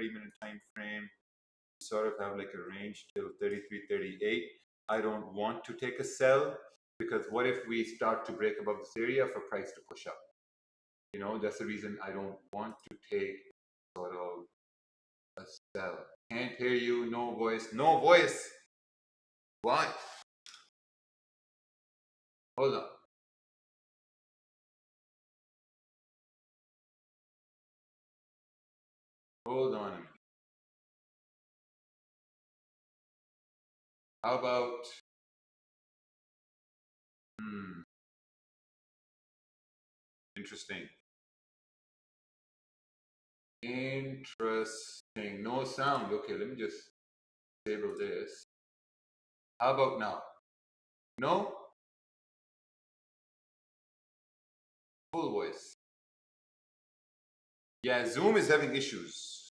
30-minute time frame. Sort of have like a range till 33.38. I don't want to take a sell because what if we start to break above this area for price to push up? You know, that's the reason I don't want to take sort of a sell. Can't hear you. No voice. No voice. Why? Hold on. Hold on a minute. How about interesting. Interesting. No sound. Okay, let me just disable this. How about now? No? Full voice. Yeah, Zoom is having issues.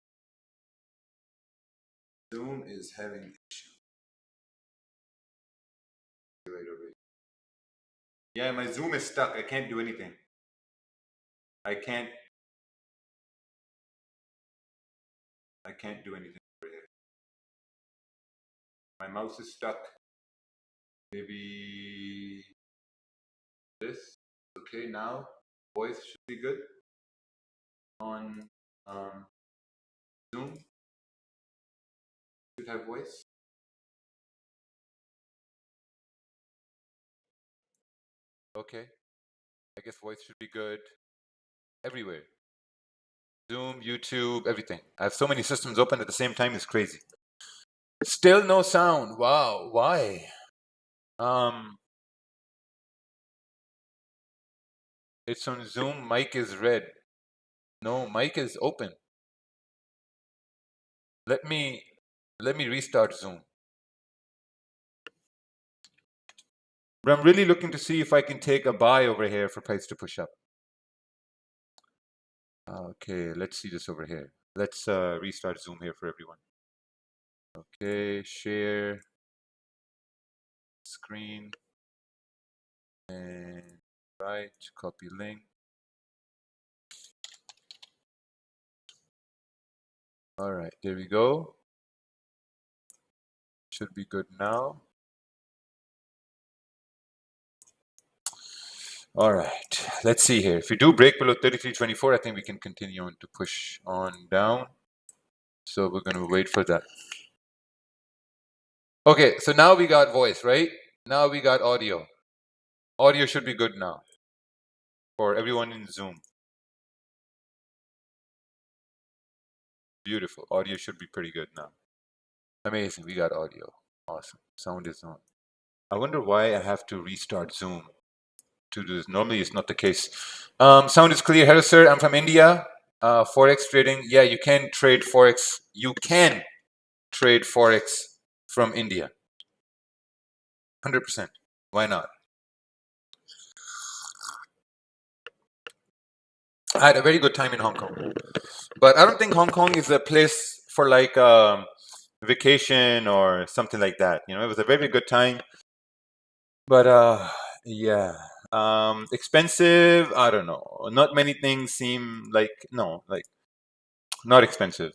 Zoom is having issues. Wait, wait, wait. Yeah, my Zoom is stuck. I can't do anything. I can't do anything over here. My mouse is stuck. Maybe this. Okay, now voice should be good on Zoom. Should have voice. Okay, I guess voice should be good everywhere. Zoom, YouTube, everything. I have so many systems open at the same time, it's crazy. Still no sound. Wow, why? It's on Zoom, mic is red. No, mic is open. Let me restart Zoom. But I'm really looking to see if I can take a buy over here for price to push up. Okay, let's see this over here. Let's restart Zoom here for everyone. Okay, share screen and right, copy link. All right, there we go. Should be good now. All right, let's see here. If we do break below 33.24, I think we can continue on to push on down. So we're going to wait for that. Okay, so now we got voice, right? Now we got audio. Audio should be good now for everyone in Zoom. Beautiful. Audio should be pretty good now. Amazing. We got audio. Awesome. Sound is on. I wonder why I have to restart Zoom to do this. Normally it's not the case. Sound is clear. Hello, sir. I'm from India. Forex trading. Yeah, you can trade Forex. You can trade Forex from India. 100%. Why not? I had a very good time in Hong Kong. But I don't think Hong Kong is a place for like vacation or something like that. You know, it was a very good time. But yeah. Expensive, I don't know. Not many things seem like not expensive.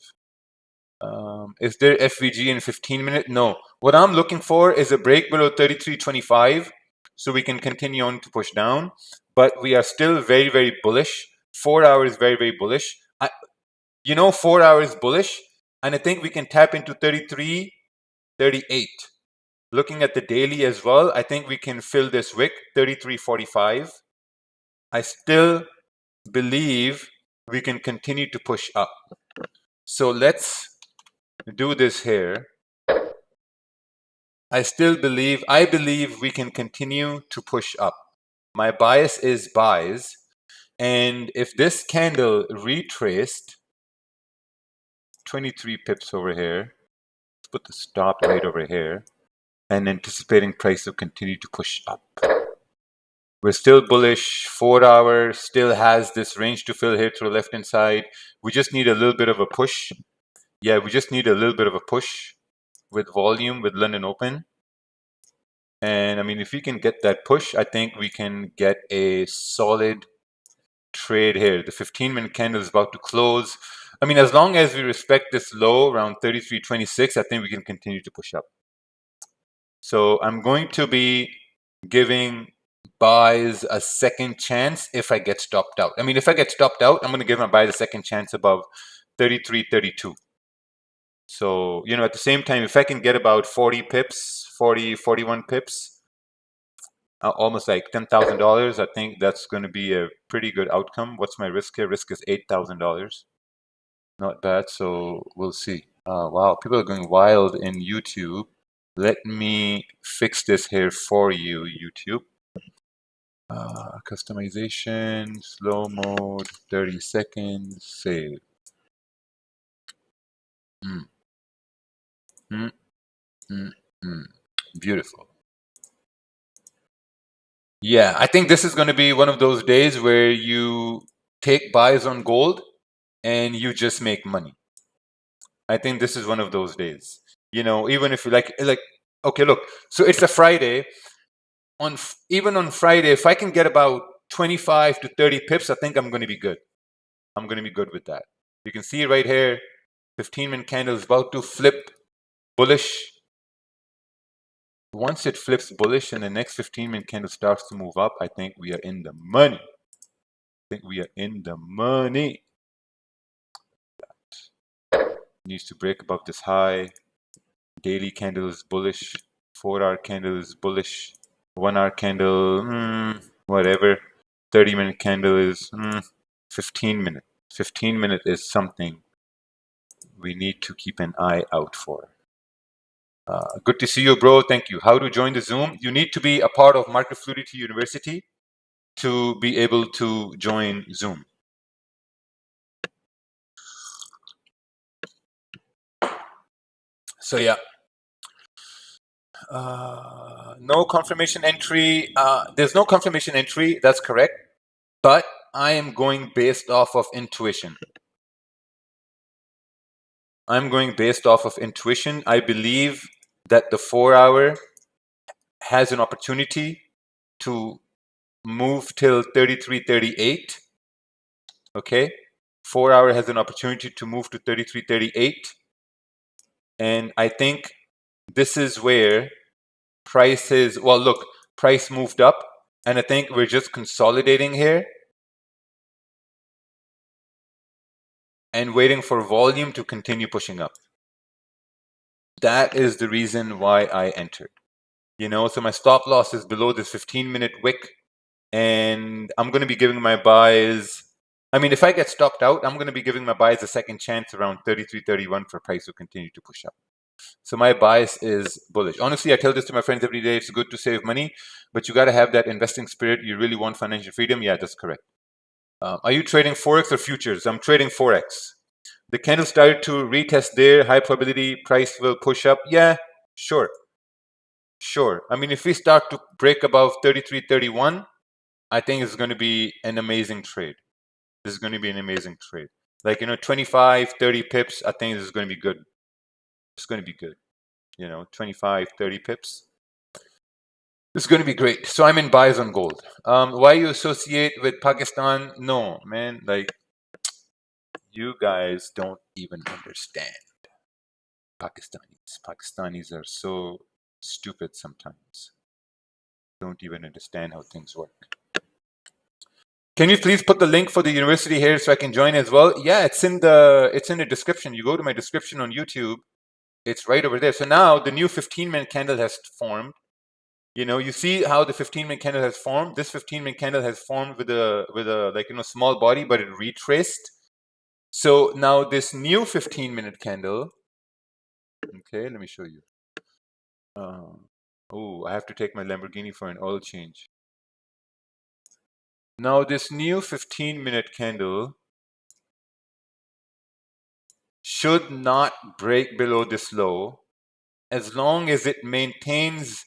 Is there FVG in 15 minutes? No. What I'm looking for is a break below 33.25 so we can continue on to push down. But we are still very, very bullish. 4 hours very, very bullish. 4 hours bullish, and I think we can tap into 33.38. Looking at the daily as well, I think we can fill this wick 33.45. I still believe we can continue to push up. So let's do this here. I believe we can continue to push up. My bias is buys. And if this candle retraced 23 pips over here, let's put the stop right over here, and anticipating price to continue to push up. We're still bullish. 4 hours still has this range to fill here to the left hand side. We just need a little bit of a push. Yeah, we just need a little bit of a push with volume with London Open. And I mean, if we can get that push, I think we can get a solid trade here. The 15-minute candle is about to close. I mean, as long as we respect this low around 33.26, I think we can continue to push up. So I'm going to be giving buys a second chance if I get stopped out. I mean, if I get stopped out, I'm going to give my buys a second chance above 33.32. So, you know, at the same time, if I can get about 40 pips, 41 pips, almost like $10,000, I think that's going to be a pretty good outcome. What's my risk here? Risk is $8,000. Not bad. So we'll see. Wow, people are going wild in YouTube. Let me fix this here for you, YouTube. Customization, slow mode, 30 seconds, save. Beautiful. Yeah, I think this is going to be one of those days where you take buys on gold and you just make money. I think this is one of those days. You know, even if you like, okay, look, so it's a Friday. Even on Friday, if I can get about 25 to 30 pips, I think I'm going to be good. I'm going to be good with that. You can see right here, 15-minute candle is about to flip bullish. Once it flips bullish and the next 15-minute candle starts to move up, I think we are in the money. I think we are in the money. Needs to break above this high. Daily candle is bullish. 4-hour candle is bullish. 1-hour candle, whatever. 30-minute candle is 15-minute. 15-minute is something we need to keep an eye out for. Good to see you, bro. Thank you. How to join the Zoom? You need to be a part of Market Fluidity University to be able to join Zoom. So yeah. No confirmation entry. There's no confirmation entry. That's correct. But I am going based off of intuition. I'm going based off of intuition. I believe that the 4-hour has an opportunity to move till 33.38. Okay. 4-hour has an opportunity to move to 33.38. And I think this is where price is, well, look, price moved up. And I think we're just consolidating here and waiting for volume to continue pushing up. That is the reason why I entered. You know, so my stop loss is below this 15-minute wick, and I'm going to be giving my buys. I mean, if I get stopped out, I'm going to be giving my buys a second chance around 33.31 for price to continue to push up. So my bias is bullish. Honestly, I tell this to my friends every day. It's good to save money, but you got to have that investing spirit. You really want financial freedom? Yeah, that's correct. Are you trading Forex or futures? I'm trading Forex. The candle started to retest there. High probability price will push up. Yeah, sure. Sure. I mean, if we start to break above 33.31, I think it's going to be an amazing trade. This is going to be an amazing trade. Like, you know, 25, 30 pips, I think this is going to be good. It's going to be good. You know, 25, 30 pips. This is going to be great. So I'm in buys on gold. Why you associate with Pakistan? No, man. Like, you guys don't even understand Pakistanis. Pakistanis are so stupid sometimes. Don't even understand how things work. Can you please put the link for the university here so I can join as well? Yeah, it's in the description. You go to my description on YouTube. It's right over there. So now the new 15-minute candle has formed. You know, you see how the 15-minute candle has formed. This 15-minute candle has formed with a like, you know, small body, but it retraced. So now this new 15-minute candle. Okay, let me show you. Oh, I have to take my Lamborghini for an oil change. Now this new 15-minute candle should not break below this low. As long as it maintains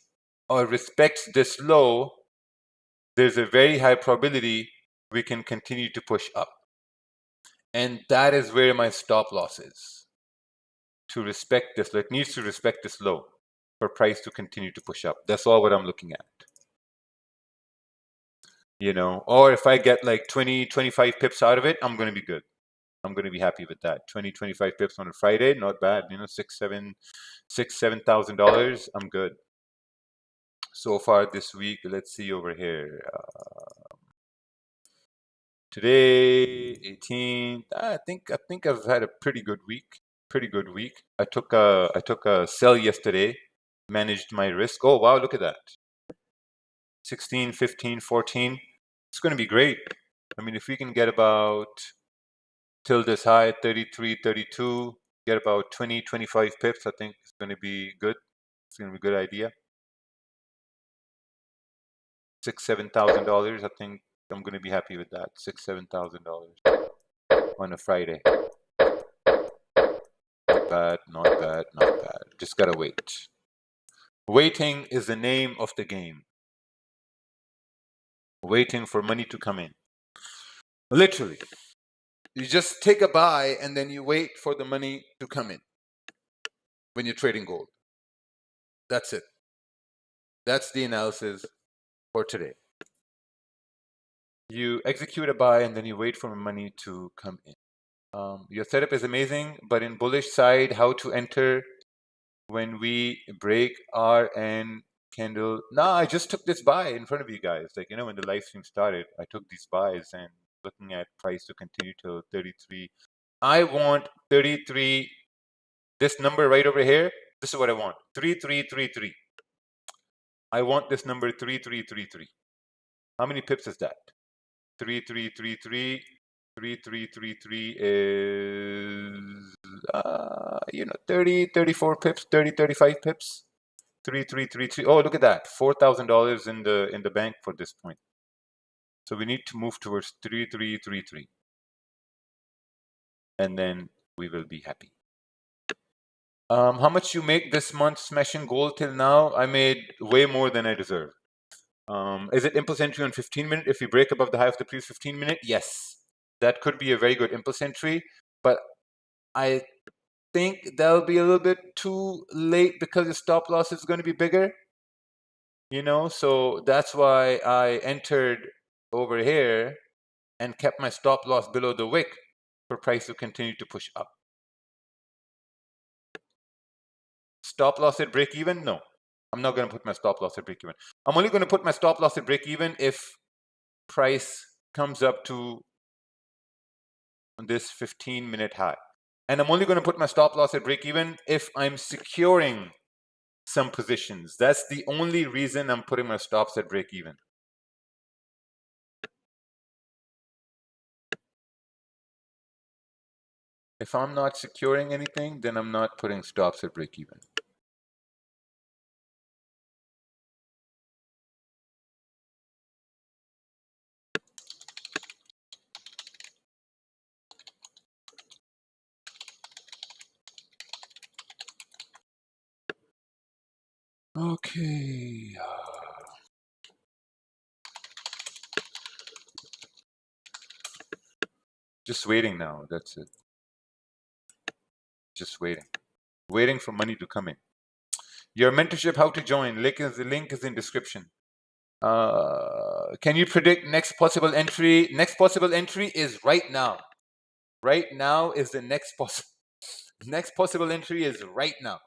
or respects this low, there's a very high probability we can continue to push up. And that is where my stop loss is. To respect this, it needs to respect this low for price to continue to push up. That's all what I'm looking at. You know, or if I get like 20, 25 pips out of it, I'm going to be good. I'm going to be happy with that. 20, 25 pips on a Friday, not bad. You know, $7,000. I'm good. So far this week, let's see over here. Today, 18th. I think I've had a pretty good week. Pretty good week. I took a sell yesterday. Managed my risk. Oh wow, look at that. 16, 15, 14. It's going to be great. I mean, if we can get about till this high, 33, 32, get about 20, 25 pips, I think it's going to be good. It's going to be a good idea. $6,000, $7,000. I think I'm going to be happy with that. $6,000, $7,000 on a Friday. Not bad, not bad, not bad. Just gotta wait. Waiting is the name of the game. Waiting for money to come in. Literally. You just take a buy and then you wait for the money to come in when you're trading gold. That's it. That's the analysis for today. You execute a buy and then you wait for money to come in. Your setup is amazing, but in bullish side, how to enter when we break RN candle. Nah, I just took this buy in front of you guys. Like, you know, when the live stream started, I took these buys and looking at price to continue till 33. I want 33. This number right over here, this is what I want. 3333. I want this number 3333. How many pips is that? 3333. 3333 is, you know, 30, 34 pips, 30, 35 pips. 3333. Oh, look at that. $4,000 in the bank for this point. So we need to move towards 3333. And then we will be happy. How much you make this month smashing gold till now? I made way more than I deserve. Is it impulse entry on 15-minute? If we break above the high of the previous 15-minute, yes. That could be a very good impulse entry, but I think that'll be a little bit too late because the stop loss is going to be bigger. You know, so that's why I entered over here and kept my stop loss below the wick for price to continue to push up. Stop loss at break even? No, I'm not going to put my stop loss at break even. I'm only going to put my stop loss at break even if price comes up to this 15-minute high. And I'm only going to put my stop loss at break even if I'm securing some positions. That's the only reason I'm putting my stops at break even. If I'm not securing anything, then I'm not putting stops at break even. Okay. Just waiting now. That's it. Just waiting. Waiting for money to come in. Your mentorship, how to join. The link is in description. Can you predict next possible entry? Next possible entry is right now. Right now is the next possible entry is right now.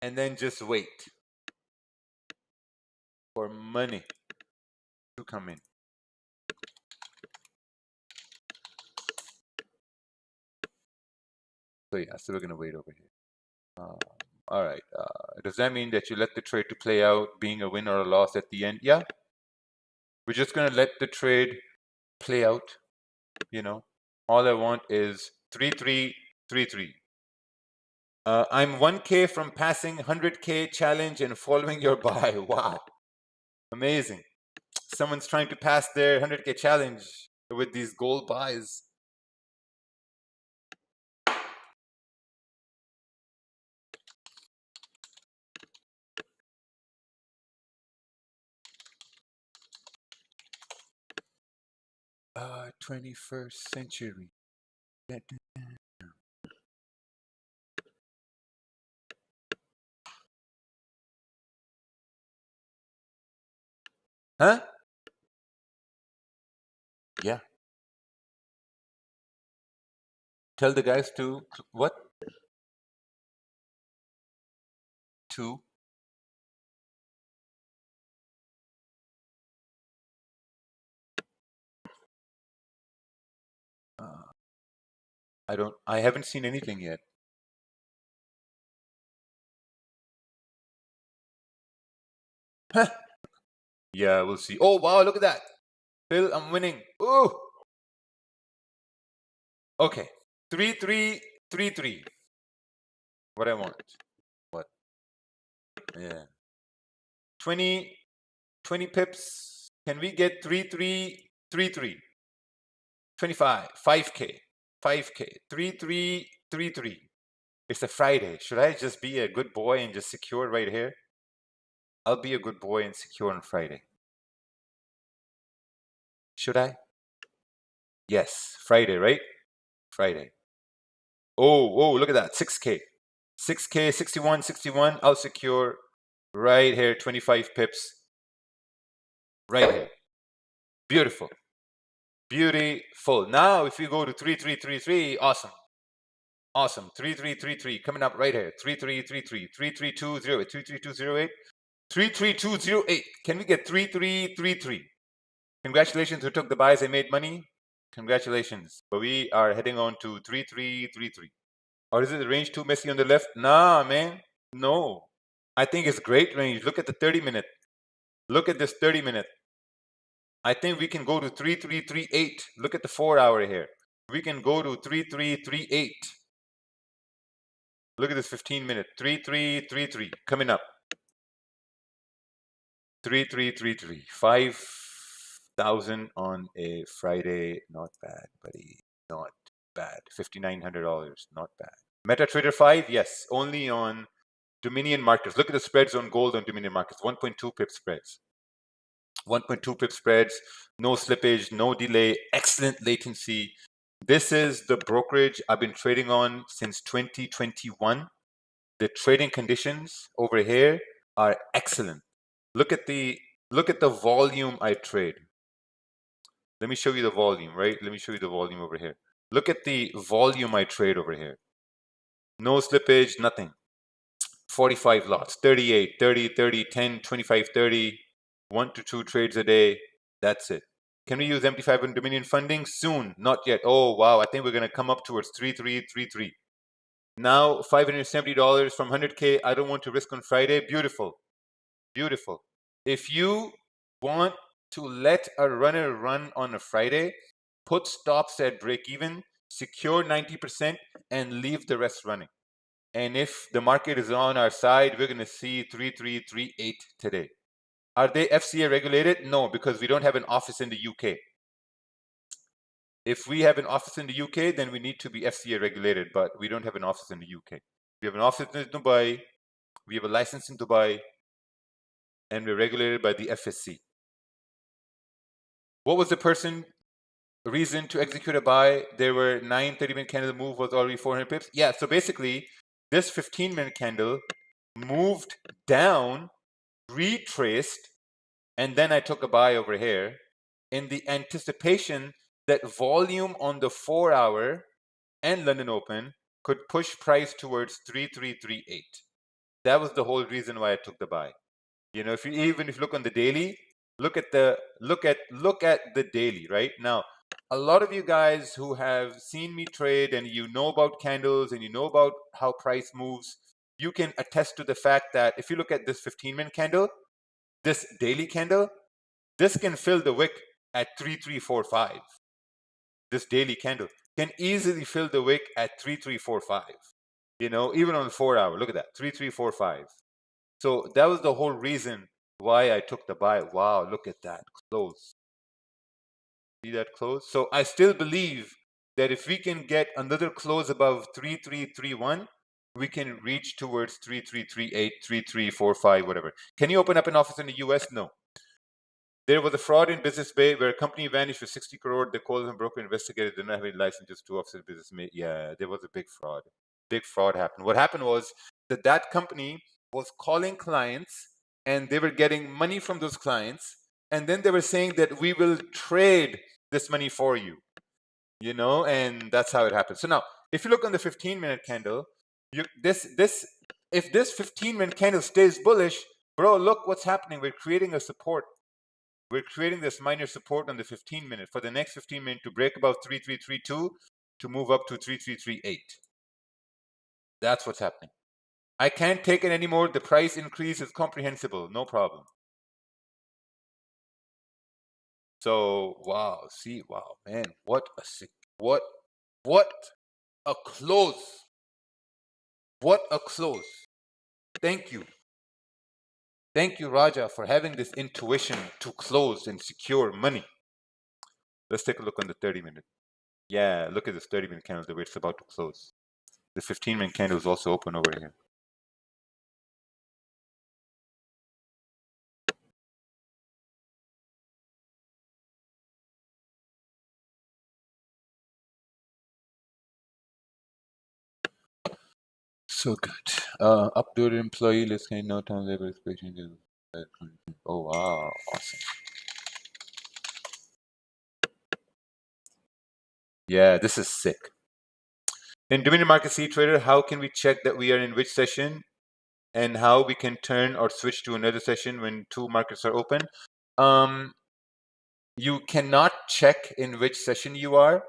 And then just wait for money to come in. So yeah, so we're gonna wait over here. All right. Does that mean that you let the trade to play out, being a win or a loss at the end? Yeah. We're just gonna let the trade play out. You know, all I want is 3333. I'm 1K from passing 100K challenge and following your buy. Wow, amazing. Someone's trying to pass their 100K challenge with these gold buys. Uh, 21st century. Huh? Yeah. Tell the guys to what? To I haven't seen anything yet. Huh. Yeah, we'll see. Oh wow, look at that. Phil, I'm winning. Ooh. Okay. 3-3-3-3. What I want. What? Yeah. 20 pips. Can we get 3-3-3-3? 25. 5K. 5K. 3-3-3-3. It's a Friday. Should I just be a good boy and just secure right here? I'll be a good boy and secure on Friday. Should I? Yes. Friday, right? Friday. Oh, look at that. 6K. 6K, 61, 61. I'll secure right here, 25 pips. Right here. Beautiful. Beautiful. Now, if you go to 3-3-3-3, awesome. Awesome. 3-3-3-3 coming up right here. 3-3-3-3, 3-3-2-0-8, 3-3-2-0-8, 3-3-2-0-8. Can we get 3-3-3-3? Congratulations who took the buys and made money. Congratulations. But we are heading on to 3-3-3-3. Or is it the range too messy on the left? Nah, man. No. I think it's great range. Look at the 30-minute. Look at this 30-minute. I think we can go to 3-3-3-8. Look at the 4-hour here. We can go to 3-3-3-8. Look at this 15-minute. 3-3-3-3 coming up. 3-3-3-3. 5,000 on a Friday. Not bad, buddy. Not bad. $5,900. Not bad. MetaTrader 5, yes, only on Dominion markets. Look at the spreads on gold on Dominion markets. 1.2 pip spreads. 1.2 pip spreads. No slippage, no delay. Excellent latency. This is the brokerage I've been trading on since 2021. The trading conditions over here are excellent. Look at the volume I trade. Let me show you the volume, right? Let me show you the volume over here. Look at the volume I trade over here. No slippage, nothing. 45 lots, 38, 30, 30, 10, 25, 30, 1 to 2 trades a day. That's it. Can we use MT5 and Dominion funding? Soon, not yet. Oh, wow. I think we're going to come up towards 3-3-3-3. Now, $570 from 100K. I don't want to risk on Friday. Beautiful. Beautiful. If you want to let a runner run on a Friday, put stops at break even, secure 90%, and leave the rest running. And if the market is on our side, we're going to see 3-3-3-8 today. Are they FCA regulated? No, because we don't have an office in the UK. If we have an office in the UK, then we need to be FCA regulated, but we don't have an office in the UK. We have an office in Dubai, we have a license in Dubai, and we're regulated by the FSC. What was the reason to execute a buy? There were 9 30-minute candle move was already 400 pips. Yeah, so basically, this 15-minute candle moved down, retraced, and then I took a buy over here in the anticipation that volume on the 4-hour and London Open could push price towards 3-3-3-8. That was the whole reason why I took the buy. You know, if you look on the daily, look at the daily right now. A lot of you guys who have seen me trade and you know about candles and you know about how price moves, you can attest to the fact that if you look at this 15-minute candle, this daily candle, this can fill the wick at 3-3-4-5. This daily candle can easily fill the wick at 3-3-4-5. You know, even on the 4-hour, look at that, 3-3-4-5. So that was the whole reason why I took the buy. Wow, look at that close. See that close? So I still believe that if we can get another close above 3-3-3-1, we can reach towards 3-3-3-8, 3-3-4-5, whatever. Can you open up an office in the US? No. There was a fraud in Business Bay where a company vanished for 60 crore. The callers and broker investigated. They did not have any license, just 2 offices in Business Bay. Yeah, there was a big fraud. Big fraud happened. What happened was that company was calling clients and they were getting money from those clients. And then they were saying that we will trade this money for you, you know, and that's how it happened. So now if you look on the 15-minute candle, if this 15-minute candle stays bullish, bro, look what's happening. We're creating a support. We're creating this minor support on the 15-minute for the next 15-minute to break above 3332 to move up to 3338. That's what's happening. I can't take it anymore. The price increase is comprehensible. No problem. So, wow. See, wow, man. What a close. What a close. Thank you. Thank you, Raja, for having this intuition to close and secure money. Let's take a look on the 30-minute. Yeah, look at this 30-minute candle, the way it's about to close. The 15-minute candle is also open over here. So good. Updated employee list, no time labor expiration. Oh, wow. Awesome. Yeah, this is sick. In Dominion Market C Trader, how can we check that we are in which session and how we can turn or switch to another session when two markets are open? You cannot check in which session you are,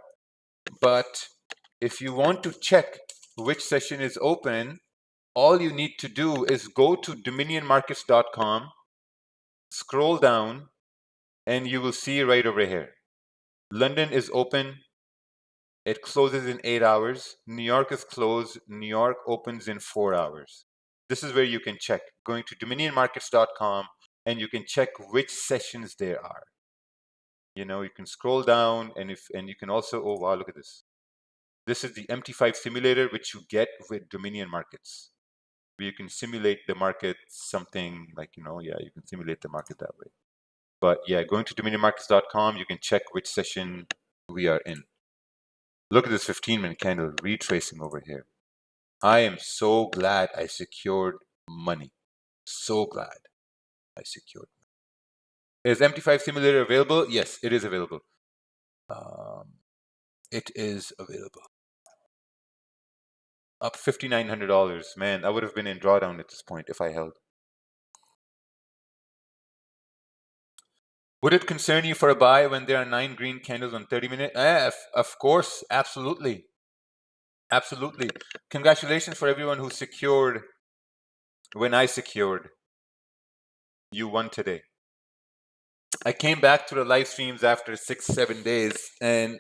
but if you want to check which session is open, all you need to do is go to dominionmarkets.com, scroll down, and you will see right over here. London is open. It closes in 8 hours. New York is closed. New York opens in 4 hours. This is where you can check. Going to dominionmarkets.com, and you can check which sessions there are. You know, you can scroll down, and you can also, oh wow, look at this. This is the MT5 simulator, which you get with Dominion Markets. Where you can simulate the market, something like, you can simulate the market that way. But yeah, going to dominionmarkets.com, you can check which session we are in. Look at this 15-minute candle retracing over here. I am so glad I secured money. So glad I secured money. Is MT5 simulator available? Yes, it is available. It is available. Up $5,900. Man, I would have been in drawdown at this point if I held. Would it concern you for a buy when there are 9 green candles on 30-minute? Of course, absolutely. Absolutely. Congratulations for everyone who secured when I secured. You won today. I came back to the live streams after 6-7 days and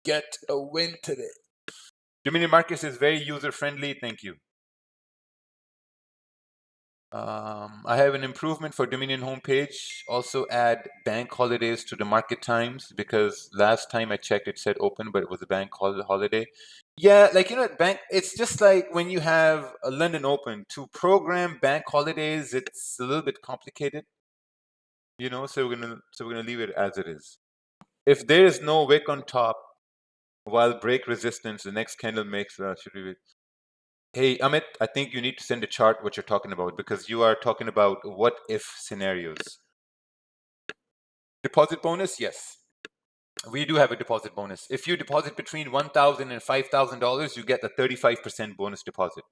get a win today. Dominion Markets is very user-friendly. Thank you. I have an improvement for Dominion homepage. Also add bank holidays to the market times, because last time I checked it said open, but it was a bank holiday. Yeah, like, it's just like when you have a London open, to program bank holidays, it's a little bit complicated. So we're gonna leave it as it is. If there is no wick on top while break resistance, the next candle makes should we? Hey, Amit, I think you need to send a chart what you're talking about, because you are talking about what if scenarios. Deposit bonus? Yes. We do have a deposit bonus. If you deposit between $1,000 and $5,000, you get a 35% bonus deposit.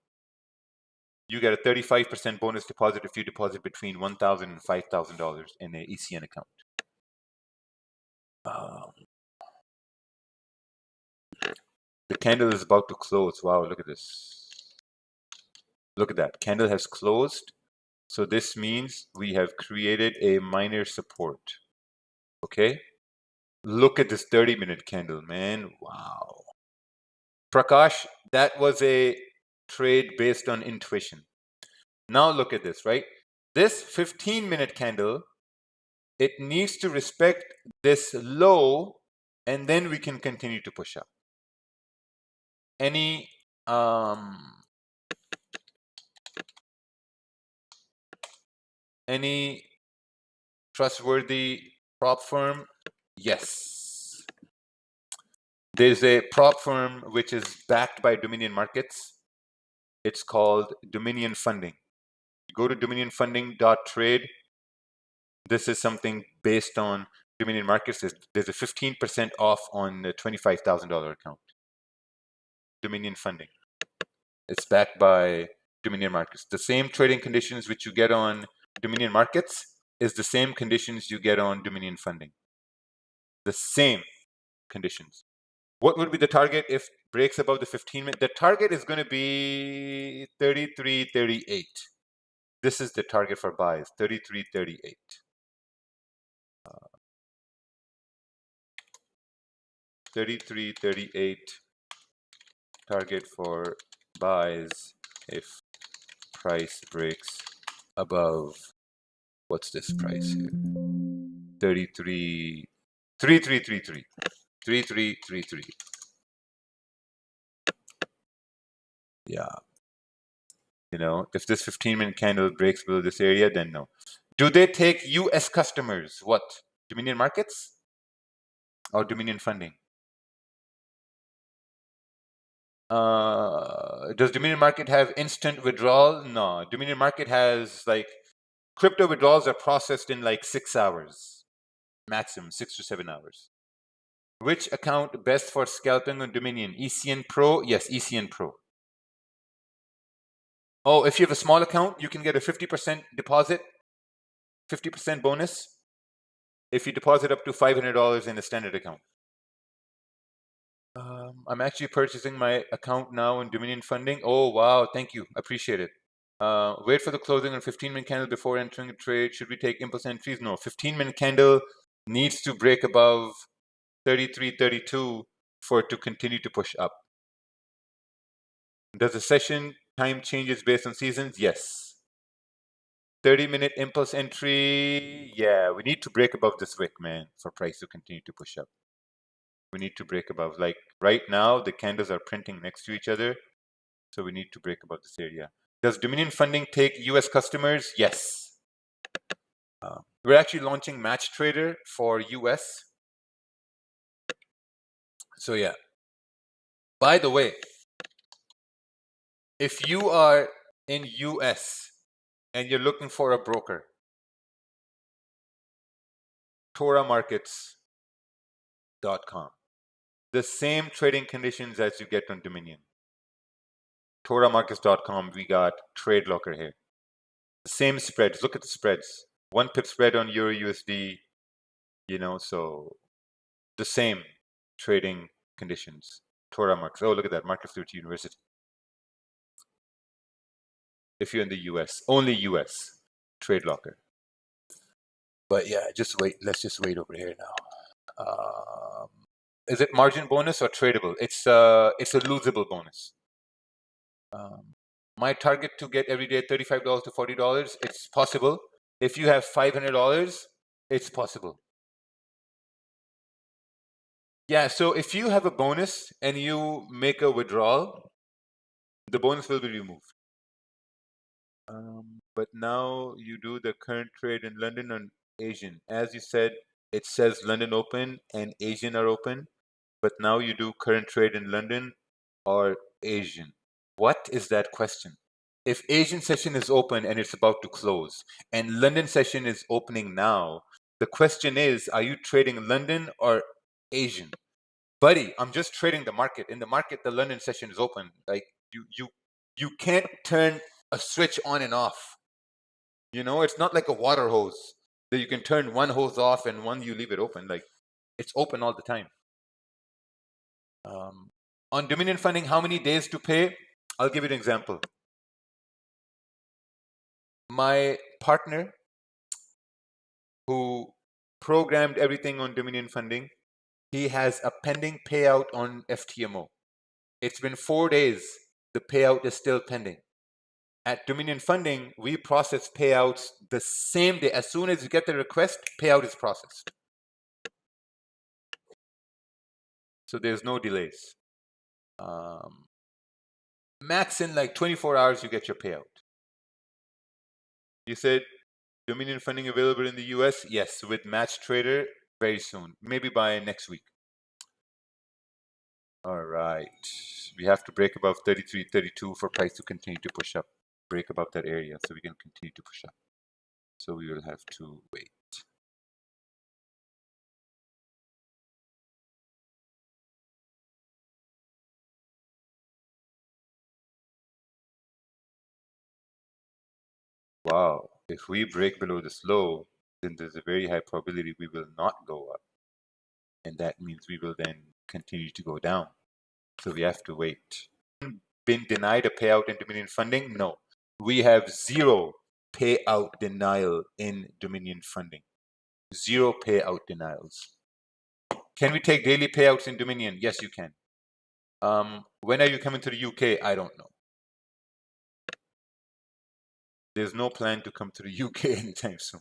You get a 35% bonus deposit if you deposit between $1,000 and $5,000 in an ECN account. The candle is about to close. Wow, look at this. Look at that. Candle has closed. So this means we have created a minor support. Okay? Look at this 30-minute candle, man. Wow. Prakash, that was a trade based on intuition. Now look at this, right? This 15-minute candle, it needs to respect this low, and then we can continue to push up. Any trustworthy prop firm? Yes. There's a prop firm which is backed by Dominion Markets. It's called Dominion Funding. Go to dominionfunding.trade. This is something based on Dominion Markets. There's a 15% off on the $25,000 account. Dominion funding. It's backed by Dominion markets. The same trading conditions which you get on Dominion markets is the same conditions you get on Dominion funding. The same conditions. What would be the target if breaks above the 15-minute? The target is going to be 33.38. This is the target for buys, 33.38. 33.38 target for buys if price breaks above, what's this price here? 33.3333. 3333. Yeah. You know, if this 15-minute candle breaks below this area, then no. Do they take US customers? What? Dominion markets or Dominion funding? Does Dominion market have instant withdrawal? No. Dominion market has like crypto withdrawals are processed in like 6 hours, maximum 6 to 7 hours. Which account best for scalping on Dominion? ECN Pro? Yes, ECN Pro. Oh, if you have a small account, you can get a 50% deposit, 50% bonus if you deposit up to $500 in a standard account. I'm actually purchasing my account now in Dominion Funding. Oh, wow. Thank you. Appreciate it. Wait for the closing on 15-minute candle before entering a trade. Should we take impulse entries? No. 15-minute candle needs to break above 33.32 for it to continue to push up. Does the session time changes based on seasons? Yes. 30-minute impulse entry. Yeah, we need to break above this wick, man, for price to continue to push up. We need to break above. Like right now, the candles are printing next to each other. So we need to break above this area. Does Dominion Funding take US customers? Yes. We're actually launching Match Trader for US. So yeah. By the way, if you are in US and you're looking for a broker, ToraMarkets.com. The same trading conditions as you get on Dominion. ToraMarkets.com, we got Trade Locker here. The same spreads. Look at the spreads. 1 pip spread on Euro USD, you know, so the same trading conditions. Torah Markets. Oh, look at that. Market Fluidity University. If you're in the US, only US. Trade Locker. But yeah, just wait. Let's just wait over here now. Is it margin bonus or tradable? It's a losable bonus. My target to get every day $35 to $40. It's possible. If you have $500, it's possible. Yeah, so if you have a bonus and you make a withdrawal, the bonus will be removed. But now you do the current trade in London on Asian. As you said, it says London open and Asian are open. But now you do current trade in London or Asian. What is that question? If Asian session is open and it's about to close, and London session is opening now, the question is, are you trading London or Asian? Buddy, I'm just trading the market. In the market, the London session is open. Like you can't turn a switch on and off. You know, it's not like a water hose that you can turn one hose off and one you leave it open. Like it's open all the time. On Dominion funding, how many days to pay? I'll give you an example. My partner who programmed everything on Dominion funding, he has a pending payout on FTMO. It's been 4 days. The payout is still pending. At Dominion Funding, we process payouts the same day. As soon as you get the request, payout is processed. So there's no delays. Max in like 24 hours, you get your payout. You said Dominion Funding available in the US? Yes, with Match Trader very soon, maybe by next week. All right. We have to break above 33.32 for price to continue to push up. Break above that area so we can continue to push up. So we will have to wait. wow, if we break below this low, then there's a very high probability we will not go up. And that means we will then continue to go down. So we have to wait. Been denied a payout in Dominion funding? No. We have zero payout denial in Dominion funding. Zero payout denials. Can we take daily payouts in Dominion? Yes, you can. When are you coming to the UK? I don't know. There's no plan to come to the UK anytime soon.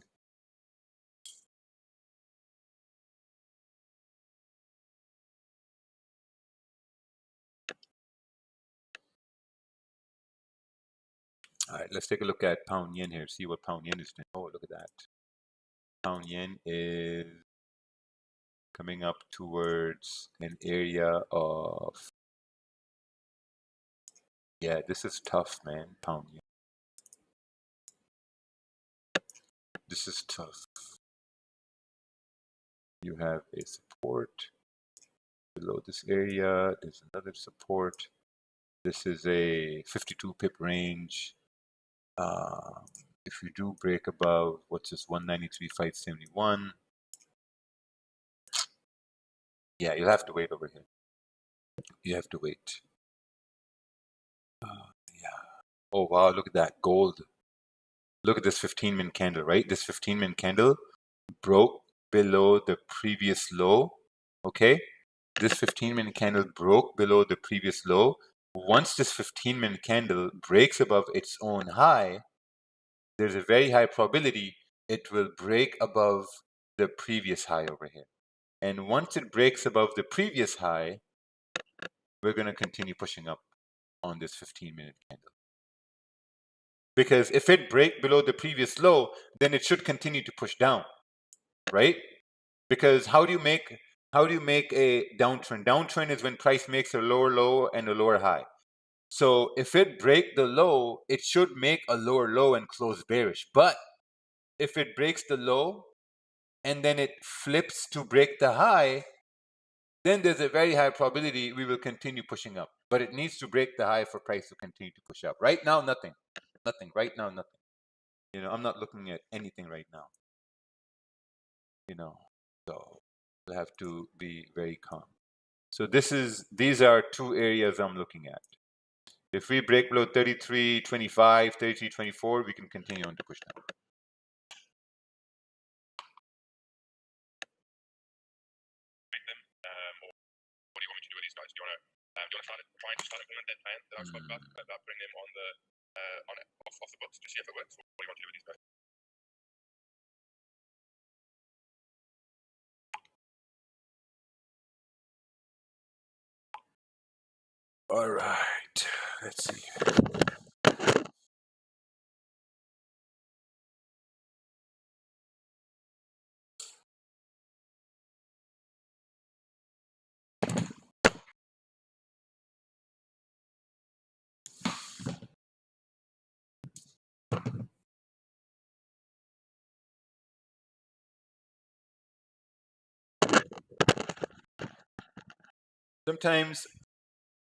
All right, let's take a look at pound yen here, see what pound yen is doing. Oh, look at that. Pound yen is coming up towards an area of, yeah, this is tough, man, pound yen. This is tough. You have a support below this area. There's another support. This is a 52 pip range. If you do break above, what's this, 193.571, yeah, you'll have to wait over here. You have to wait. Yeah. Oh, wow, look at that gold. Look at this 15-minute candle, right? This 15-minute candle broke below the previous low, okay? This 15-minute candle broke below the previous low. Once this 15-minute candle breaks above its own high, there's a very high probability it will break above the previous high over here. And once it breaks above the previous high, we're going to continue pushing up on this 15-minute candle. Because if it breaks below the previous low, then it should continue to push down, right? Because how do you make a downtrend? Downtrend is when price makes a lower low and a lower high. So if it breaks the low, it should make a lower low and close bearish. But if it breaks the low and then it flips to break the high, then there's a very high probability we will continue pushing up. But it needs to break the high for price to continue to push up. Right now, nothing. Nothing. Right now, nothing. You know, I'm not looking at anything right now. You know, so we have to be very calm. So these are two areas I'm looking at. If we break below 33.25, 33.24, we can continue on to push down. What do you want me to do with these guys? Do you want to try and start implement that plan that I spoke about bring them on the off the books to see if it works? What do you want to do with these guys? All right, let's see. Sometimes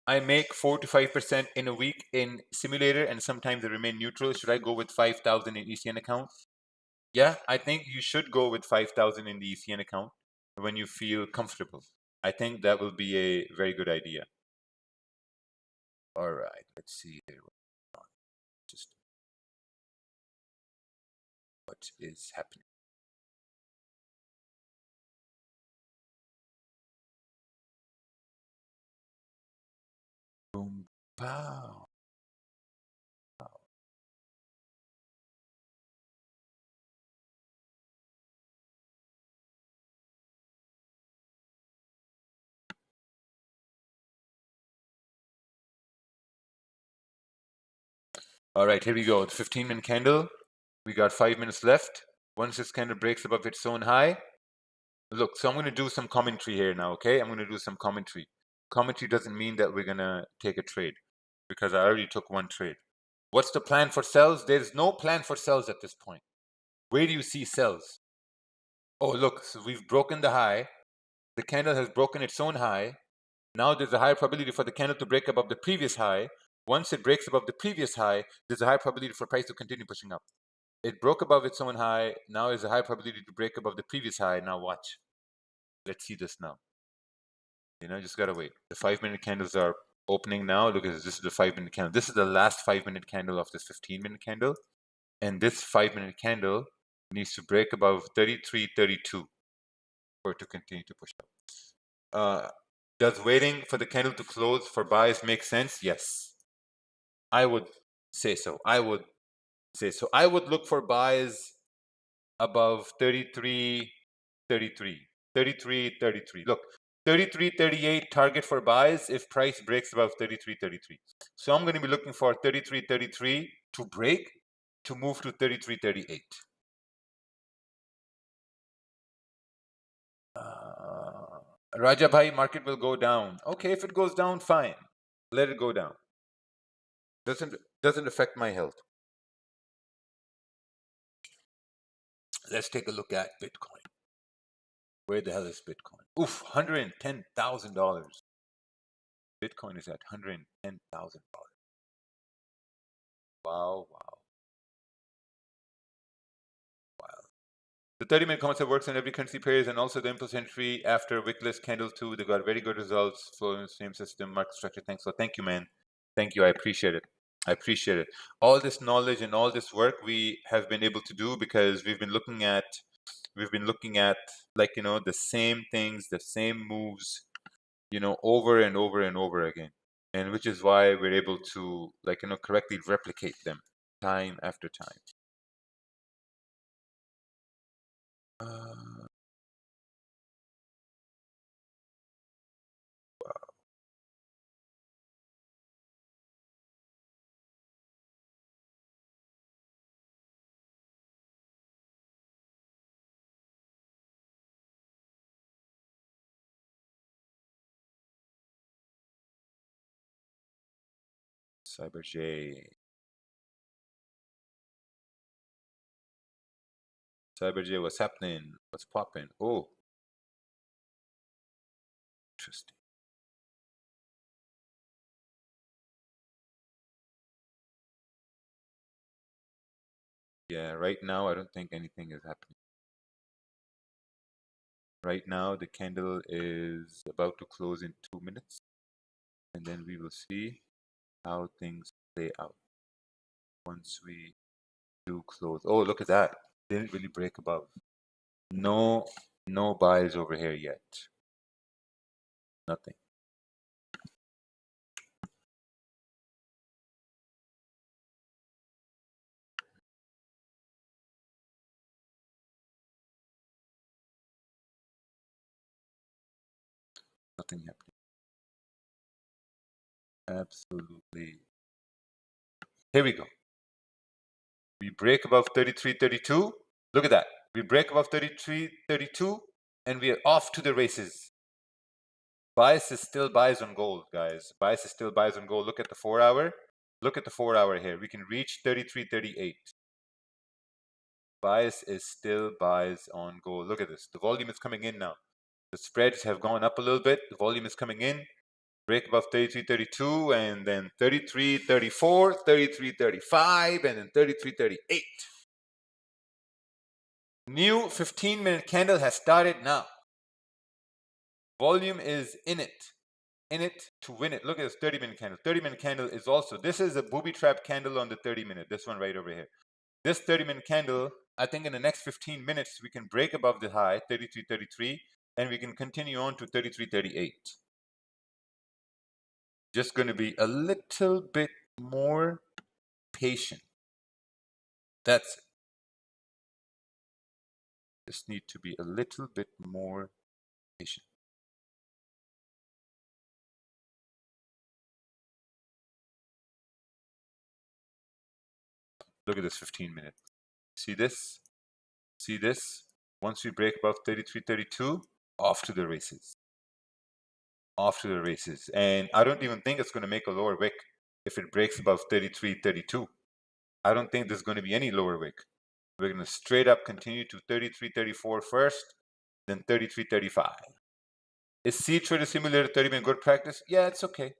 I make 4 to 5% in a week in simulator, and sometimes I remain neutral. Should I go with 5,000 in ECN account? Yeah, I think you should go with 5,000 in the ECN account when you feel comfortable. I think that will be a very good idea. All right, let's see here. Just what is happening? Boom, pow. All right, here we go. The 15-minute candle. We got 5 minutes left. Once this candle breaks above its own high, look, so I'm going to do some commentary here now, okay? I'm going to do some commentary. Commentary doesn't mean that we're going to take a trade because I already took one trade. What's the plan for sells? There's no plan for sells at this point. Where do you see sells? Oh, look, so we've broken the high. The candle has broken its own high. Now there's a higher probability for the candle to break above the previous high. Once it breaks above the previous high, there's a high probability for price to continue pushing up. It broke above its own high. Now is a high probability to break above the previous high. Now watch. Let's see this now. You know, just gotta wait. The 5-minute candles are opening now. Look at this. This is the 5-minute candle. This is the last 5-minute candle of this 15-minute candle. And this 5-minute candle needs to break above 33.32 for it to continue to push up. Does waiting for the candle to close for buys make sense? Yes. I would say so. I would say so. I would look for buys above 33.33. 33.33. Look, 33.38 target for buys if price breaks above 33.33. So I'm going to be looking for 33.33 to break to move to 33.38. Raja Bhai, market will go down. Okay, if it goes down, fine. Let it go down. Doesn't affect my health. Let's take a look at Bitcoin. Where the hell is Bitcoin? Oof, $110,000. Bitcoin is at $110,000. Wow, wow. The 30-minute concept works on every currency pairs and also the impulse entry after wickless candle too. They got very good results. Flow in the same system, market structure. Thanks. So thank you, man. Thank you. I appreciate it. I appreciate it. All this knowledge and all this work we have been able to do because we've been looking at like, you know, the same things, the same moves, you know, over and over and over again. And which is why we're able to, like, you know, correctly replicate them time after time. Cyber J. Cyber J, what's happening? What's popping? Oh, interesting. Yeah, right now I don't think anything is happening. Right now the candle is about to close in 2 minutes, and then we will see how things play out once we do close. Oh, look at that. Didn't really break above. No buys over here yet. Nothing. Nothing happening. Absolutely. Here we go. We break above 33.32. Look at that. We break above 33.32 and we are off to the races. Bias is still buys on gold, guys. Bias is still buys on gold. Look at the 4-hour. Look at the 4-hour here. We can reach 33.38. Bias is still buys on gold. Look at this. The volume is coming in now. The spreads have gone up a little bit. The volume is coming in. Break above 33.32 and then 33.34, 33.35, and then 33.38. New 15-minute candle has started now. Volume is in it to win it. Look at this 30-minute candle. 30-minute candle is also, this is a booby trap candle on the 30-minute. This one right over here. This 30-minute candle, I think in the next 15 minutes, we can break above the high, 33.33, and we can continue on to 33.38. Just going to be a little bit more patient. That's it. Just need to be a little bit more patient. Look at this 15-minute. See this? See this? Once we break above 33.32, off to the races. Off to the races. And I don't even think it's going to make a lower wick if it breaks above 33.32. I don't think there's going to be any lower wick. We're going to straight up continue to 33.34 first, then 33.35. Is C-Trader Simulator 30-minute good practice? Yeah, it's okay.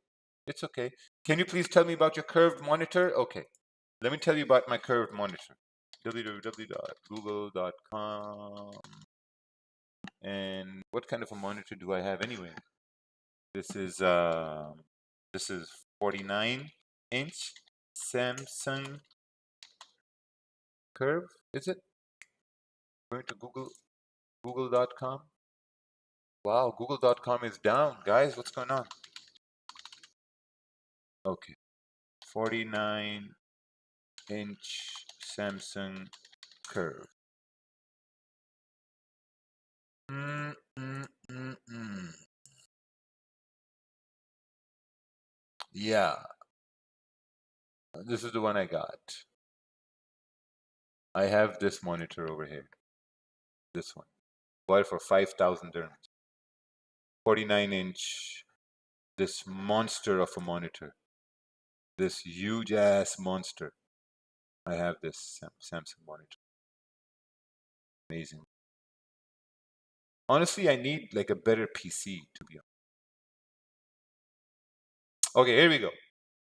It's okay. Can you please tell me about your curved monitor? Okay. Let me tell you about my curved monitor. www.google.com. And what kind of a monitor do I have anyway? This is 49-inch Samsung Curve. Is it? Going to google.com. Wow, google.com is down, guys. What's going on? Okay, 49-inch Samsung Curve. Yeah, this is the one I got. I have this monitor over here. This one. Bought it for 5,000 dirhams. 49-inch. This monster of a monitor. This huge ass monster. I have this Samsung monitor. Amazing. Honestly, I need like a better PC to be honest. Okay, here we go.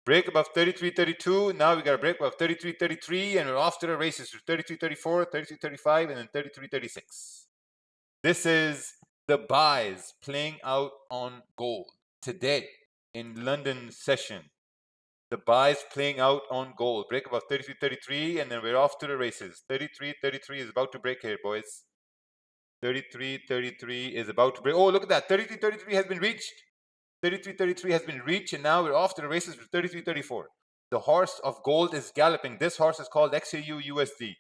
Break above 33.32. Now we got a break above 33.33, and we're off to the races to 33.34, 33.35, and then 33.36. This is the buys playing out on gold today in London session. The buys playing out on gold. Break above 33.33, and then we're off to the races. 33.33 is about to break here, boys. 33.33 is about to break. Oh, look at that. 33.33 has been reached. 33.33 has been reached, and now we're off to the races with 33.34. The horse of gold is galloping. This horse is called XAU USD.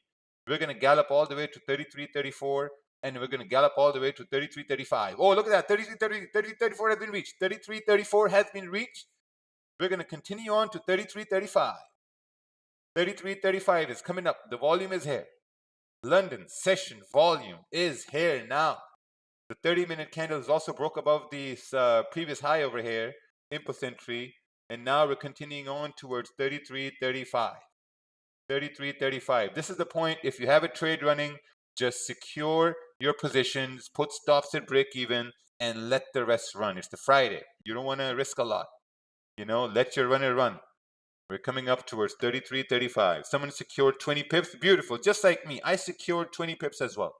We're going to gallop all the way to 33.34, and we're going to gallop all the way to 33.35. Oh, look at that. 33.34 has been reached. 33.34 has been reached. We're going to continue on to 33.35. 33.35 is coming up. The volume is here. London session volume is here now. The 30-minute candles also broke above this previous high over here, impulse entry, and now we're continuing on towards 33.35. 33.35. This is the point. If you have a trade running, just secure your positions, put stops at break even, and let the rest run. It's the Friday. You don't want to risk a lot. You know, let your runner run. We're coming up towards 33.35. Someone secured 20 pips. Beautiful. Just like me. I secured 20 pips as well.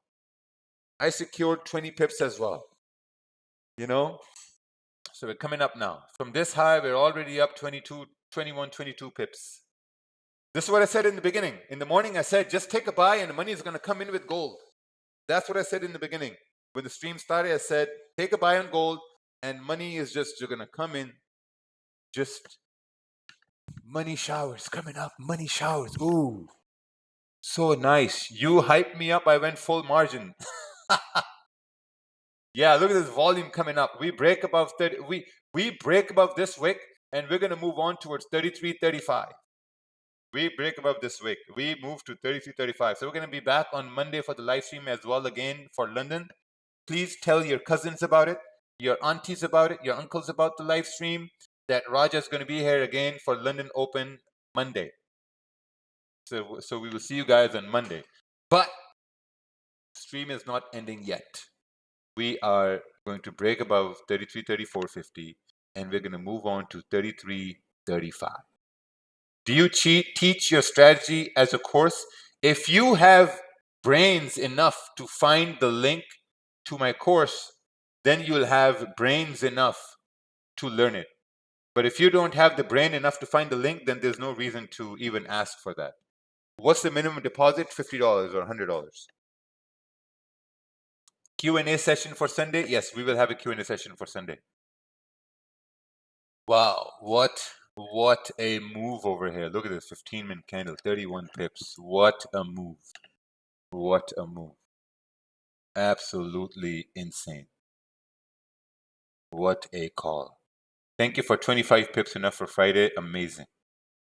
You know? So we're coming up now. From this high, we're already up 22 pips. This is what I said in the beginning. In the morning, I said, just take a buy and the money is going to come in with gold. That's what I said in the beginning. When the stream started, I said, take a buy on gold and money is just, you're going to come in. Just money showers coming up. Money showers. Ooh. So nice. You hyped me up. I went full margin. Yeah, look at this volume coming up. We break above 30. We break above this wick, and we're gonna move on towards 33.35. We break above this wick. We move to 33.35. So we're gonna be back on Monday for the live stream as well again for London. Please tell your cousins about it, your aunties about it, your uncles about the live stream. That Raja's gonna be here again for London Open Monday. So we will see you guys on Monday. But stream is not ending yet. We are going to break above 33.34.50 and we're going to move on to 33.35. Do you teach your strategy as a course? If you have brains enough to find the link to my course, then you'll have brains enough to learn it. But if you don't have the brain enough to find the link, then there's no reason to even ask for that. What's the minimum deposit? $50 or $100. Q&A session for Sunday? Yes, we will have a Q&A session for Sunday. Wow, what a move over here. Look at this 15-minute candle, 31 pips. What a move. What a move. Absolutely insane. What a call. Thank you for 25 pips, enough for Friday. Amazing.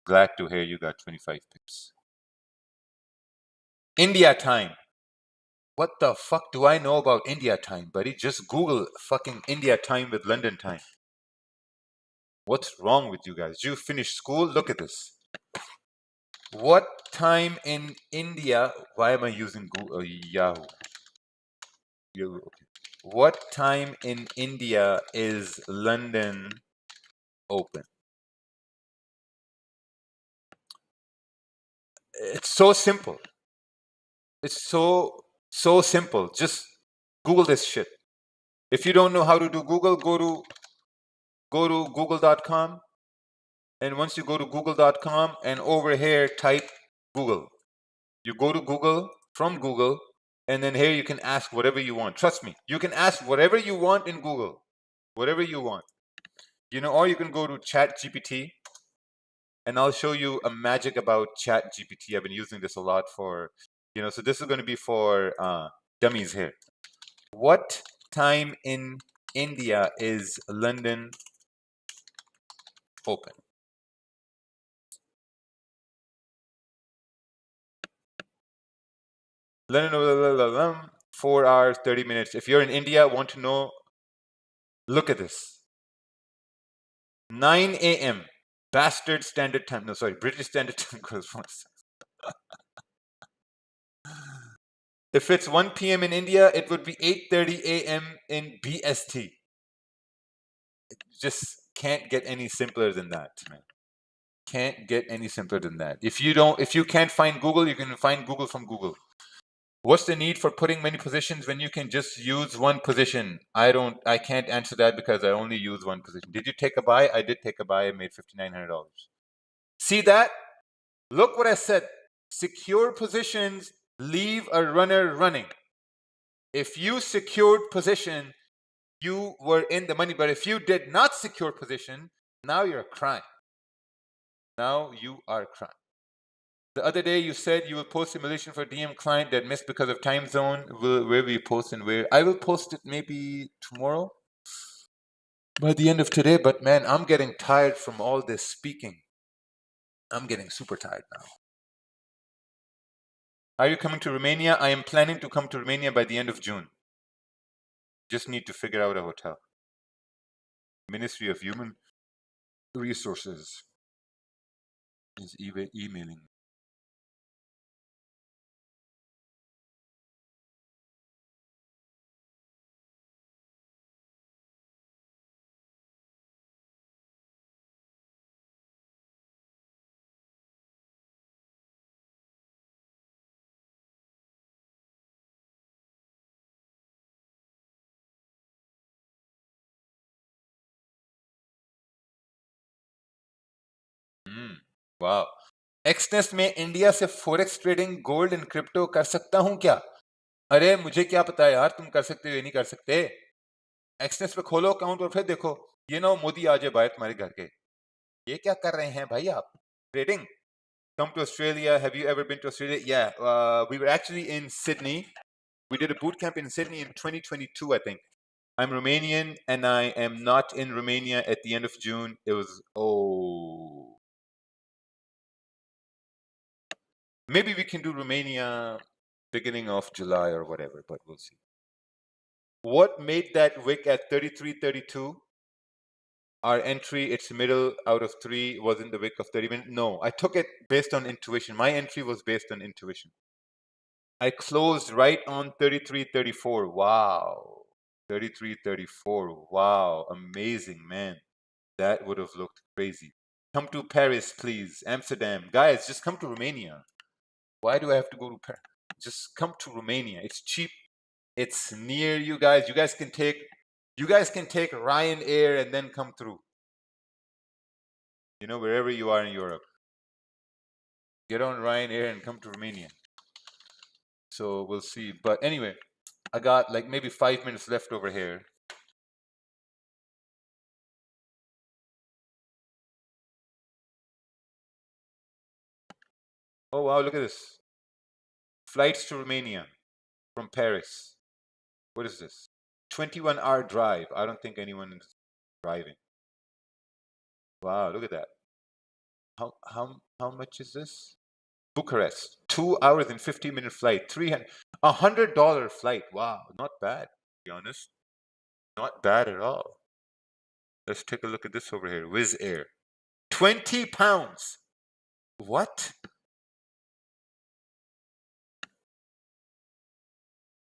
Glad to hear you got 25 pips. India time. What the fuck do I know about India time, buddy? Just Google fucking India time with London time. What's wrong with you guys? Did you finish school? Look at this. What time in India? Why am I using Google, Yahoo? Okay. What time in India is London open? It's so simple. It's so simple. Just Google this shit. If you don't know how to do Google, go to google.com, and once you go to google.com and over here type Google. You go to Google from Google, and then here you can ask whatever you want. Trust me, you can ask whatever you want in Google, whatever you want. You know, or you can go to ChatGPT, and I'll show you a magic about ChatGPT. I've been using this a lot for, you know, so this is going to be for dummies here. What time in India is London open? London, 4 hours, 30 minutes. If you're in India, want to know, look at this. 9 a.m. Bastard Standard Time. No, sorry, British Standard Time corresponds. If it's 1 p.m. in India, it would be 8:30 a.m. in BST. It just can't get any simpler than that, man. Can't get any simpler than that. If you can't find Google, you can find Google from Google. What's the need for putting many positions when you can just use one position? I can't answer that because I only use one position. Did you take a buy? I did take a buy. I made $5,900. See that? Look what I said. Secure positions leave a runner running. If you secured position, you were in the money. But if you did not secure position, now you're crying. Now you are crying. The other day you said you will post simulation for DM client that missed because of time zone. Where will you post and where? I will post it maybe tomorrow by the end of today. But man, I'm getting tired from all this speaking. I'm getting super tired now. Are you coming to Romania? I am planning to come to Romania by the end of June. Just need to figure out a hotel. Ministry of Human Resources is emailing. वाह, Exness में India से forex trading gold and crypto कर सकता हूं क्या? अरे मुझे क्या पता यार, तुम कर सकते हो या नहीं कर सकते. एक्सनेस पे खोलो अकाउंट और फिर देखो. ये ना मोदी आ जाए बाहर तुम्हारे घर के. ये क्या कर रहे हैं भाई आप? Trading. Come to Australia. Have you ever been to Australia? Yeah, we were actually in Sydney. We did a boot camp in Sydney in 2022, I think. I'm Romanian and I am not in Romania at the end of June. It was, maybe we can do Romania beginning of July or whatever, but we'll see. What made that wick at 33.32? Our entry, its middle out of 3, wasn't the wick of 30 minutes. No, I took it based on intuition. My entry was based on intuition. I closed right on 33.34. Wow. 33.34. Wow. Amazing, man. That would have looked crazy. Come to Paris, please. Amsterdam. Guys, just come to Romania. Why do I have to go to Paris? Just come to Romania. It's cheap. It's near you guys. You guys can take Ryanair and then come through. You know, wherever you are in Europe. Get on Ryanair and come to Romania. So we'll see. But anyway, I got like maybe 5 minutes left over here. Oh wow, look at this. Flights to Romania from Paris. What is this? 21-hour drive. I don't think anyone is driving. Wow, look at that. How much is this? Bucharest. 2 hours and 50-minute flight. $100 flight. Wow, not bad, to be honest. Not bad at all. Let's take a look at this over here. Wizz Air. 20 pounds. What?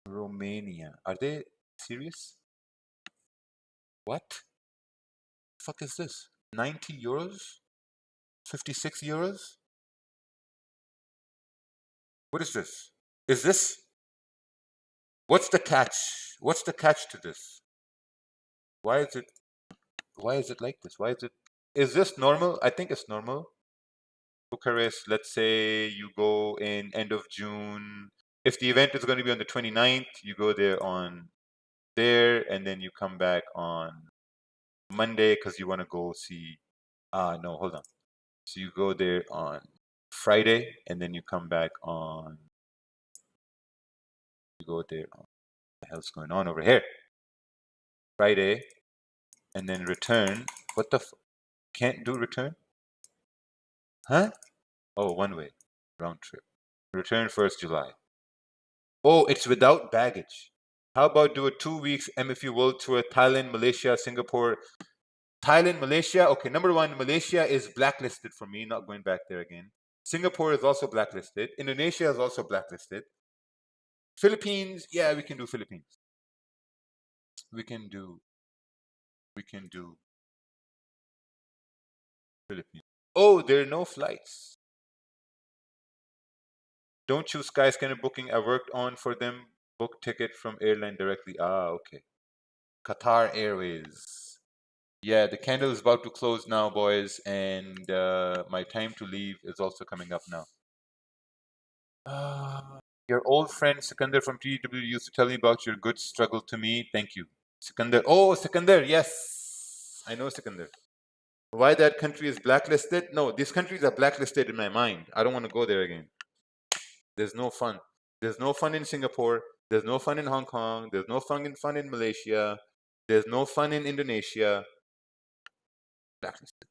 Romania. Are they serious? What? The fuck is this? 90 euros? 56 euros? What is this? Is this, what's the catch? What's the catch to this? Why is it like this? Is this normal? I think it's normal. Bucharest, let's say you go in end of June. If the event is going to be on the 29th, you go there on there, and then you come back on Monday because you want to go see, no, hold on. So you go there on Friday, and then you come back on, you go there on, what the hell's going on over here? Friday, and then return. What the can't do return? Huh? Oh, one way, round trip. Return 1st July. Oh, it's without baggage. How about do a 2 weeks MFU World Tour, Thailand, Malaysia, Singapore. Thailand, Malaysia. Okay, number one, Malaysia is blacklisted for me, not going back there again. Singapore is also blacklisted. Indonesia is also blacklisted. Philippines, yeah, we can do Philippines. We can do Philippines. Oh, there are no flights. Don't choose Skyscanner booking. I worked on for them. Book ticket from airline directly. Ah, okay. Qatar Airways. Yeah, the candle is about to close now, boys, and my time to leave is also coming up now. Your old friend Sikandar from TW used to tell me about your good struggle to me. Thank you. Sikandar. Oh, Sikandar, yes. I know Sikandar. Why that country is blacklisted? No, these countries are blacklisted in my mind. I don't want to go there again. There's no fun. There's no fun in Singapore. There's no fun in Hong Kong. There's no fun in Malaysia. There's no fun in Indonesia. Blacklisted.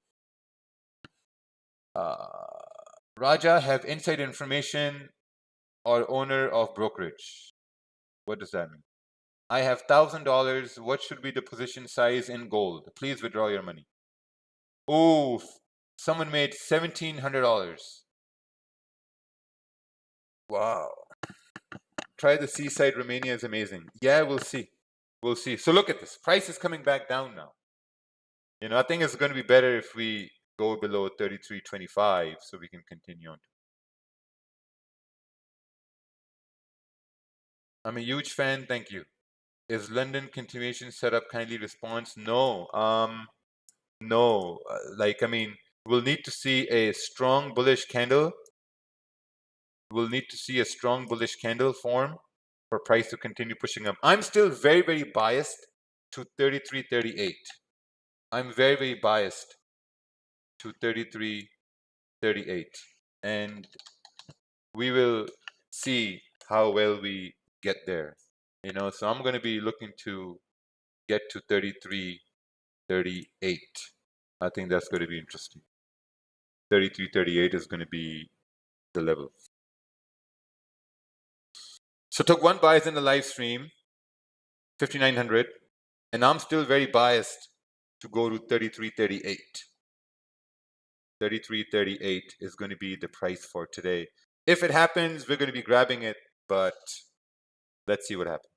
Raja have inside information or owner of brokerage. What does that mean? I have $1,000. What should be the position size in gold? Please withdraw your money. Oh, someone made $1,700. Wow. Try the seaside Romania is amazing. Yeah, we'll see. We'll see. So look at this. Price is coming back down now. You know, I think it's going to be better if we go below 33.25 so we can continue on. I'm a huge fan. Thank you. Is London continuation setup? Kindly response. No. No. Like, I mean, we'll need to see a strong bullish candle. We'll need to see a strong bullish candle form for price to continue pushing up. I'm still very, very biased to 33.38. I'm very, very biased to 33.38. And we will see how well we get there. You know, so I'm going to be looking to get to 33.38. I think that's going to be interesting. 33.38 is going to be the level. So took one bias in the live stream, 5,900, and I'm still very biased to go to 33.38. 33.38 is going to be the price for today. If it happens, we're going to be grabbing it, but let's see what happens.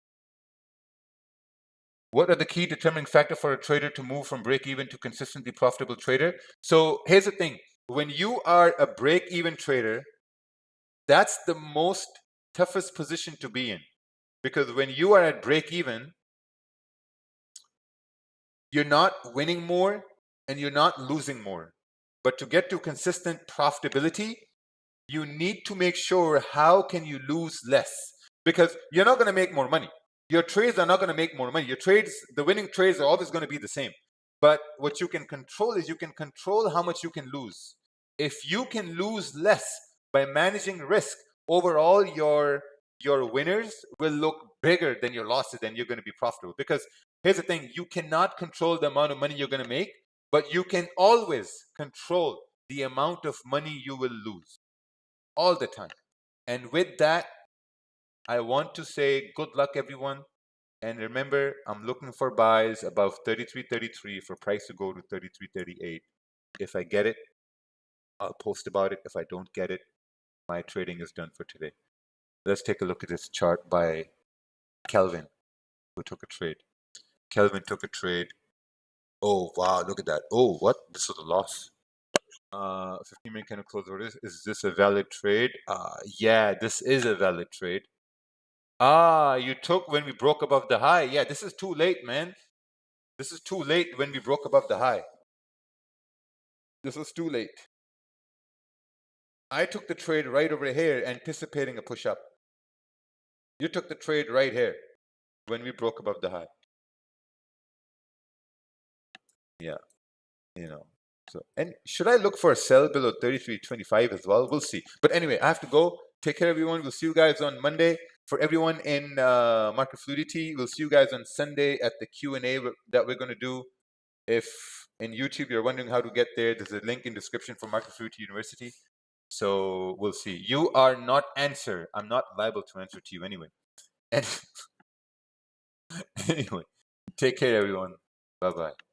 What are the key determining factor for a trader to move from break-even to consistently profitable trader? So here's the thing. When you are a break-even trader, that's the most toughest position to be in. Because when you are at break-even, you're not winning more and you're not losing more. But to get to consistent profitability, you need to make sure how can you lose less, because you're not going to make more money. Your trades are not going to make more money. Your trades, the winning trades are always going to be the same. But what you can control is you can control how much you can lose. If you can lose less by managing risk, overall your winners will look bigger than your losses, and you're going to be profitable. Because here's the thing, you cannot control the amount of money you're going to make, but you can always control the amount of money you will lose all the time. And with that, I want to say good luck, everyone. And remember, I'm looking for buys above 33.33 for price to go to 33.38. If I get it, I'll post about it. If I don't get it, my trading is done for today. Let's take a look at this chart by Kelvin, who took a trade. Kelvin took a trade. Oh, wow, look at that. Oh, what? This was a loss. 15-minute candle close orders. Is this a valid trade? Yeah, this is a valid trade. You took when we broke above the high. Yeah, this is too late, man. This is too late when we broke above the high. This was too late. I took the trade right over here, anticipating a push up. You took the trade right here when we broke above the high. Yeah, you know. So, and should I look for a sell below 33.25 as well? We'll see. But anyway, I have to go. Take care, everyone. We'll see you guys on Monday. For everyone in Market Fluidity, we'll see you guys on Sunday at the Q&A that we're going to do. If in YouTube you're wondering how to get there, there's a link in description for Market Fluidity University. So we'll see. You are not answer. I'm not liable to answer to you anyway. And anyway, take care, everyone. Bye-bye.